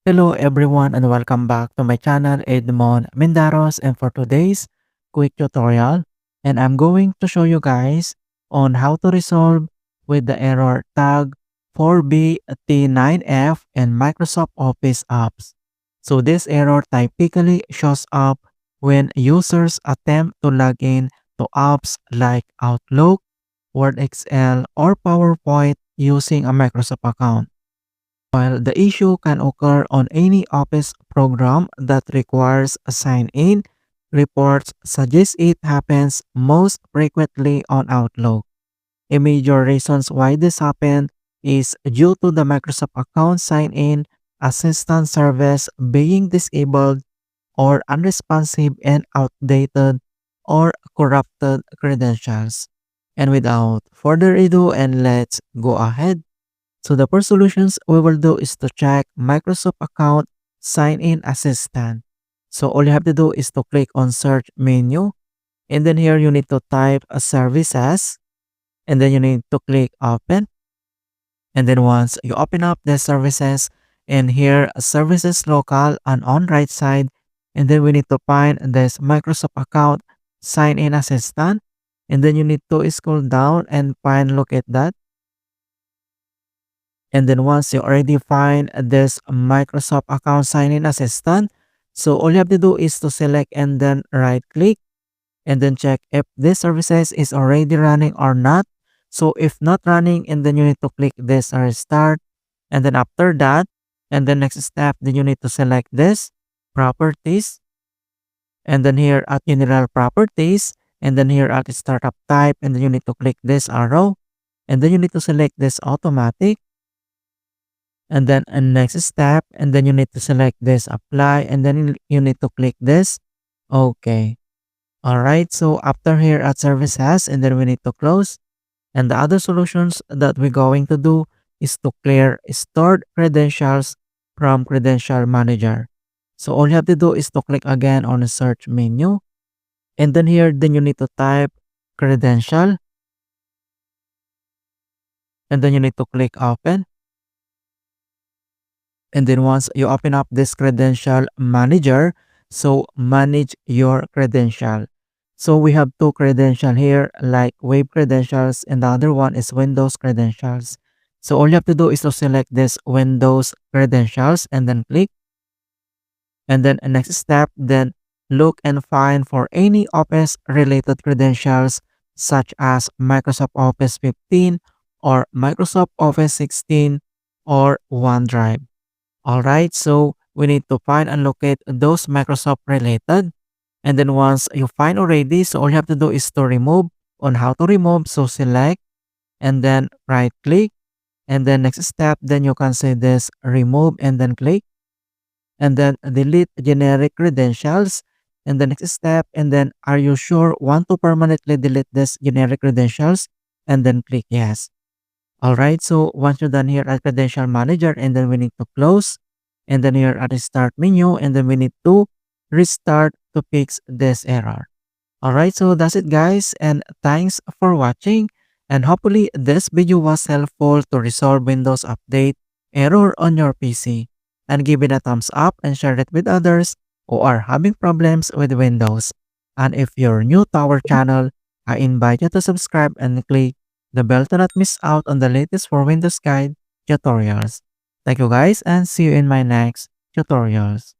Hello everyone and welcome back to my channel Edmund Mindaros, and for today's quick tutorial, and I'm going to show you guys on how to resolve with the error tag 4BT9F in Microsoft Office apps. So this error typically shows up when users attempt to log in to apps like Outlook, Word Excel, or PowerPoint using a Microsoft account. While the issue can occur on any Office program that requires a sign-in, reports suggest it happens most frequently on Outlook. A major reasons why this happened is due to the Microsoft account sign-in assistance service being disabled or unresponsive and outdated or corrupted credentials. And without further ado, and let's go ahead. So the first solutions we will do is to check Microsoft account sign-in assistant. So all you have to do is to click on search menu, and then here you need to type a services, and then you need to click open. And then once you open up the services, and here services local and on right side, and then we need to find this Microsoft account sign-in assistant, and then you need to scroll down and find look at that. And then once you already find this Microsoft account sign-in assistant, so all you have to do is to select and then right click and then check if this services is already running or not. So if not running, and then you need to click this restart. And then after that, and the next step, then you need to select this properties. And then here at general properties, and then here at startup type, and then you need to click this arrow. And then you need to select this automatic. And then a next step, and then you need to select this apply, and then you need to click this okay. All right, so after here at services, and then we need to close. And the other solutions that we're going to do is to clear stored credentials from credential manager. So all you have to do is to click again on the search menu, and then here then you need to type credential, and then you need to click open. And then once you open up this credential manager, so manage your credential. So we have two credential here, like web credentials, and the other one is Windows credentials. So all you have to do is to select this Windows credentials and then click. And then next step, then look and find for any Office related credentials such as Microsoft Office 15 or Microsoft Office 16 or OneDrive. All right, so we need to find and locate those Microsoft related. And then once you find already, so all you have to do is to remove on how to remove. So select and then right click. And then next step, then you can say this remove and then click. And then delete generic credentials. And the next step, and then are you sure want to permanently delete this generic credentials? And then click yes. All right, so once you're done here at Credential Manager, and then we need to close, and then here at the Start menu, and then we need to restart to fix this error. All right, so that's it guys, and thanks for watching, and hopefully this video was helpful to resolve Windows Update error on your PC. And give it a thumbs up and share it with others who are having problems with Windows. And if you're new to our channel, I invite you to subscribe and click the bell to not miss out on the latest for Windows Guide tutorials. Thank you guys, and see you in my next tutorials.